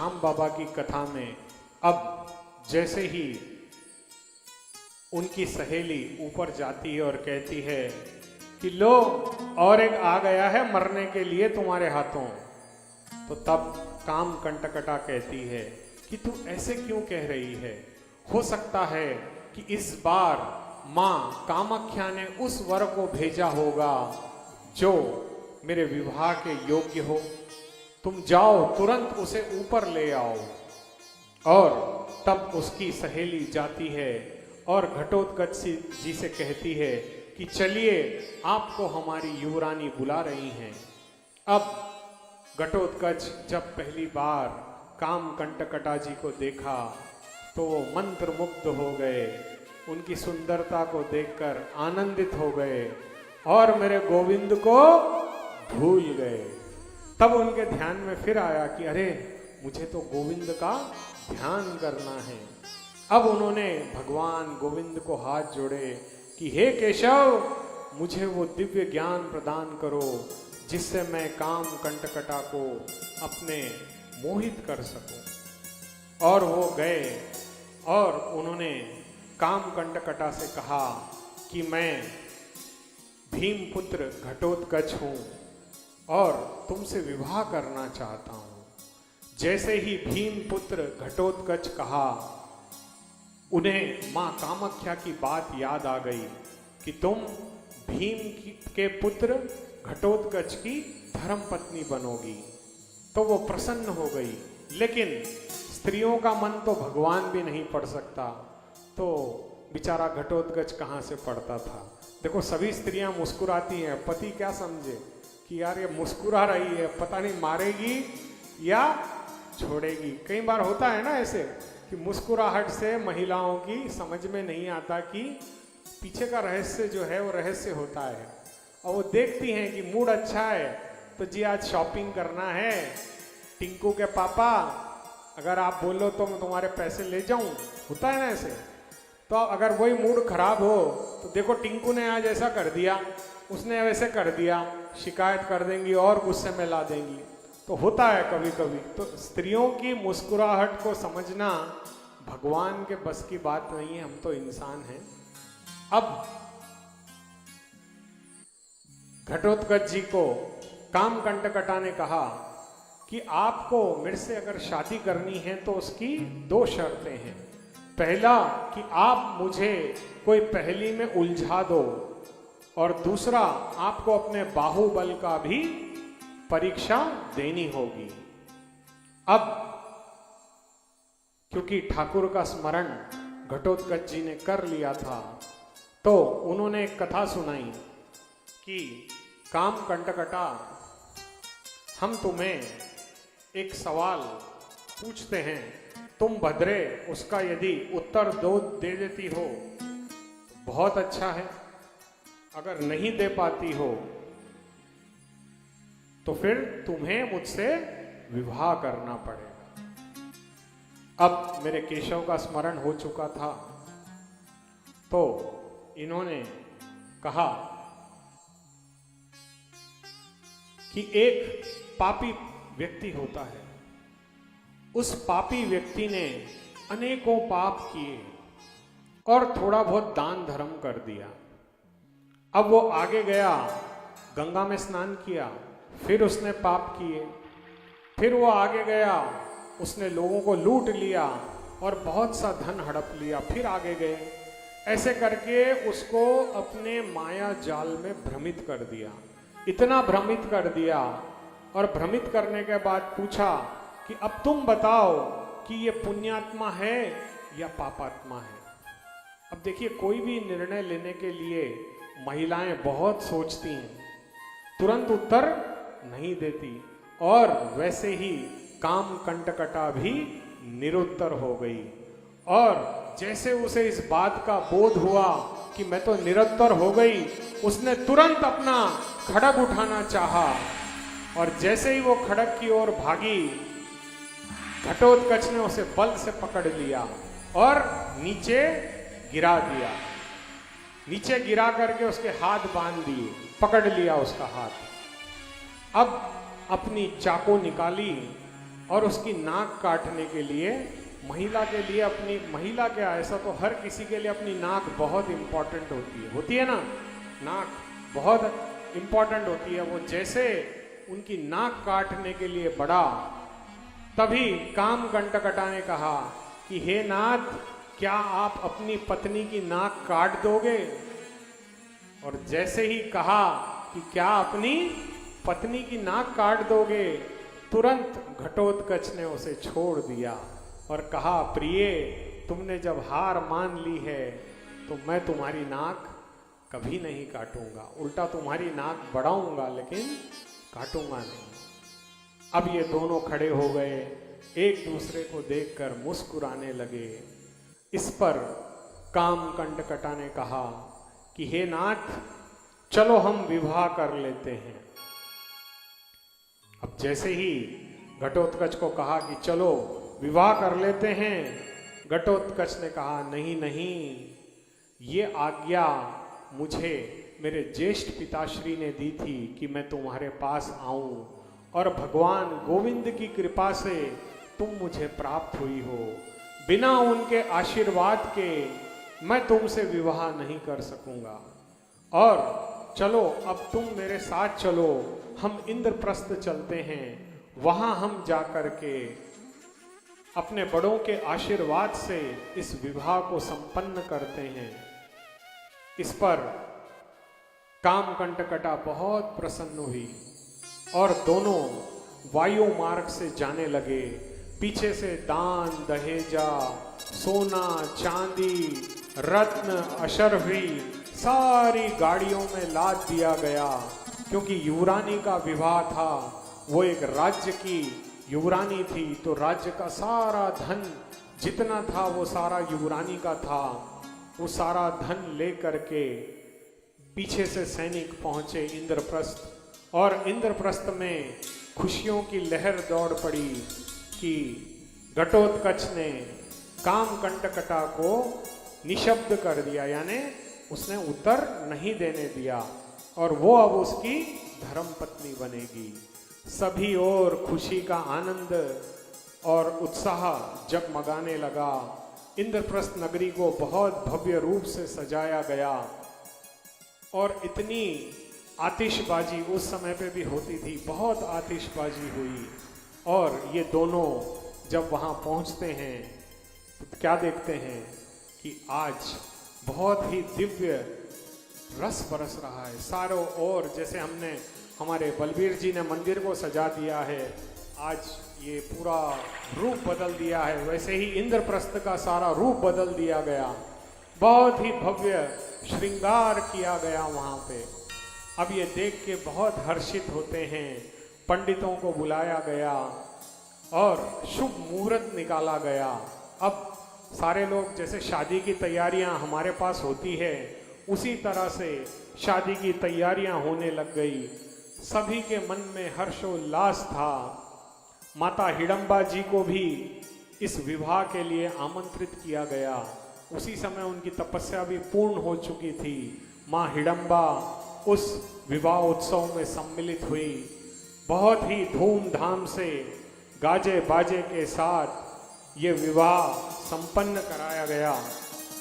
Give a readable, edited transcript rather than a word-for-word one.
श्याम बाबा की कथा में अब जैसे ही उनकी सहेली ऊपर जाती है और कहती है कि लो और एक आ गया है मरने के लिए तुम्हारे हाथों, तो तब काम कंटकटा कहती है कि तू ऐसे क्यों कह रही है, हो सकता है कि इस बार माँ कामाख्या ने उस वर को भेजा होगा जो मेरे विवाह के योग्य हो, तुम जाओ तुरंत उसे ऊपर ले आओ। और तब उसकी सहेली जाती है और घटोत्कच जी से कहती है कि चलिए आपको हमारी युवरानी बुला रही हैं। अब घटोत्कच जब पहली बार काम कंटकटा जी को देखा तो वो मंत्रमुग्ध हो गए, उनकी सुंदरता को देखकर आनंदित हो गए और मेरे गोविंद को भूल गए। तब उनके ध्यान में फिर आया कि अरे मुझे तो गोविंद का ध्यान करना है। अब उन्होंने भगवान गोविंद को हाथ जोड़े कि हे केशव, मुझे वो दिव्य ज्ञान प्रदान करो जिससे मैं काम कंटकटा को अपने मोहित कर सकूं। और वो गए और उन्होंने काम कंटकटा से कहा कि मैं भीमपुत्र घटोत्कच हूं और तुमसे विवाह करना चाहता हूं। जैसे ही भीमपुत्र घटोत्कच कहा, उन्हें मां कामाख्या की बात याद आ गई कि तुम भीम के पुत्र घटोत्कच की धर्मपत्नी बनोगी। तो वो प्रसन्न हो गई, लेकिन स्त्रियों का मन तो भगवान भी नहीं पढ़ सकता, तो बेचारा घटोत्कच कहाँ से पढ़ता था। देखो सभी स्त्रियां मुस्कुराती हैं, पति क्या समझे कि यार ये मुस्कुरा रही है, पता नहीं मारेगी या छोड़ेगी। कई बार होता है ना ऐसे कि मुस्कुराहट से महिलाओं की समझ में नहीं आता कि पीछे का रहस्य जो है वो रहस्य होता है। और वो देखती हैं कि मूड अच्छा है तो जी आज शॉपिंग करना है, टिंकू के पापा अगर आप बोलो तो मैं तुम्हारे पैसे ले जाऊं, होता है ना ऐसे। तो अगर वही मूड खराब हो तो देखो टिंकू ने आज ऐसा कर दिया, उसने वैसे कर दिया, शिकायत कर देंगी और गुस्से में ला देंगी। तो होता है कभी कभी। तो स्त्रियों की मुस्कुराहट को समझना भगवान के बस की बात नहीं है, हम तो इंसान हैं। अब घटोत्कच जी को काम कंटकटा ने कहा कि आपको मेरे से अगर शादी करनी है तो उसकी दो शर्तें हैं। पहला कि आप मुझे कोई पहेली में उलझा दो, और दूसरा आपको अपने बाहुबल का भी परीक्षा देनी होगी। अब क्योंकि ठाकुर का स्मरण घटोत्कच जी ने कर लिया था, तो उन्होंने एक कथा सुनाई कि काम कंटकटा, हम तुम्हें एक सवाल पूछते हैं, तुम भद्रे उसका यदि उत्तर दे देती हो बहुत अच्छा है, अगर नहीं दे पाती हो तो फिर तुम्हें मुझसे विवाह करना पड़ेगा। अब मेरे केशव का स्मरण हो चुका था, तो इन्होंने कहा कि एक पापी व्यक्ति होता है, उस पापी व्यक्ति ने अनेकों पाप किए और थोड़ा बहुत दान धर्म कर दिया। अब वो आगे गया, गंगा में स्नान किया, फिर उसने पाप किए, फिर वो आगे गया, उसने लोगों को लूट लिया और बहुत सा धन हड़प लिया, फिर आगे गए। ऐसे करके उसको अपने माया जाल में भ्रमित कर दिया, इतना भ्रमित कर दिया। और भ्रमित करने के बाद पूछा कि अब तुम बताओ कि ये पुण्यात्मा है या पापात्मा है। अब देखिए, कोई भी निर्णय लेने के लिए महिलाएं बहुत सोचती हैं, तुरंत उत्तर नहीं देती। और वैसे ही काम कंटकटा भी निरुत्तर हो गई। और जैसे उसे इस बात का बोध हुआ कि मैं तो निरुत्तर हो गई, उसने तुरंत अपना खड़ग उठाना चाहा, और जैसे ही वो खड़ग की ओर भागी, घटोत्कच ने उसे बल से पकड़ लिया और नीचे गिरा दिया। नीचे गिरा करके उसके हाथ बांध दिए, पकड़ लिया उसका हाथ। अब अपनी चाकू निकाली और उसकी नाक काटने के लिए महिला के लिए अपनी, महिला क्या ऐसा तो हर किसी के लिए अपनी नाक बहुत इंपॉर्टेंट होती है ना, नाक बहुत इंपॉर्टेंट होती है। वो जैसे उनकी नाक काटने के लिए बढ़ा, तभी कामकंटकटा ने कहा कि हे नाथ, क्या आप अपनी पत्नी की नाक काट दोगे? और जैसे ही कहा कि क्या अपनी पत्नी की नाक काट दोगे, तुरंत घटोत्कच ने उसे छोड़ दिया और कहा, प्रिय, तुमने जब हार मान ली है तो मैं तुम्हारी नाक कभी नहीं काटूंगा, उल्टा तुम्हारी नाक बढ़ाऊंगा लेकिन काटूंगा नहीं। अब ये दोनों खड़े हो गए, एक दूसरे को देखकर मुस्कुराने लगे। इस पर कामकंटकटा ने कहा कि हे नाथ, चलो हम विवाह कर लेते हैं। अब जैसे ही घटोत्कच को कहा कि चलो विवाह कर लेते हैं, घटोत्कच ने कहा, नहीं नहीं, ये आज्ञा मुझे मेरे ज्येष्ठ पिताश्री ने दी थी कि मैं तुम्हारे पास आऊं, और भगवान गोविंद की कृपा से तुम मुझे प्राप्त हुई हो। बिना उनके आशीर्वाद के मैं तुमसे विवाह नहीं कर सकूंगा। और चलो अब तुम मेरे साथ चलो, हम इंद्रप्रस्थ चलते हैं, वहां हम जाकर के अपने बड़ों के आशीर्वाद से इस विवाह को संपन्न करते हैं। इस पर कामकंटकटा बहुत प्रसन्न हुई और दोनों वायु मार्ग से जाने लगे। पीछे से दान दहेजा, सोना चांदी, रत्न अशर्फी सारी गाड़ियों में लाद दिया गया, क्योंकि युवरानी का विवाह था। वो एक राज्य की युवरानी थी, तो राज्य का सारा धन जितना था वो सारा युवरानी का था। वो सारा धन लेकर के पीछे से सैनिक पहुंचे इंद्रप्रस्थ, और इंद्रप्रस्थ में खुशियों की लहर दौड़ पड़ी कि घटोत्कच ने कामकंटकटा को निशब्द कर दिया, यानी उसने उत्तर नहीं देने दिया, और वो अब उसकी धर्मपत्नी बनेगी। सभी ओर खुशी का आनंद और उत्साह जगमगाने लगा। इंद्रप्रस्थ नगरी को बहुत भव्य रूप से सजाया गया, और इतनी आतिशबाजी उस समय पे भी होती थी, बहुत आतिशबाजी हुई। और ये दोनों जब वहाँ पहुँचते हैं तो क्या देखते हैं कि आज बहुत ही दिव्य रस बरस रहा है चारों ओर। जैसे हमने हमारे बलबीर जी ने मंदिर को सजा दिया है, आज ये पूरा रूप बदल दिया है, वैसे ही इंद्रप्रस्थ का सारा रूप बदल दिया गया। बहुत ही भव्य श्रृंगार किया गया वहाँ पे। अब ये देख के बहुत हर्षित होते हैं। पंडितों को बुलाया गया और शुभ मुहूर्त निकाला गया। अब सारे लोग, जैसे शादी की तैयारियां हमारे पास होती है, उसी तरह से शादी की तैयारियां होने लग गई। सभी के मन में हर्षोल्लास था। माता हिडम्बा जी को भी इस विवाह के लिए आमंत्रित किया गया। उसी समय उनकी तपस्या भी पूर्ण हो चुकी थी। माँ हिडम्बा उस विवाह उत्सव में सम्मिलित हुई। बहुत ही धूमधाम से गाजे बाजे के साथ ये विवाह संपन्न कराया गया।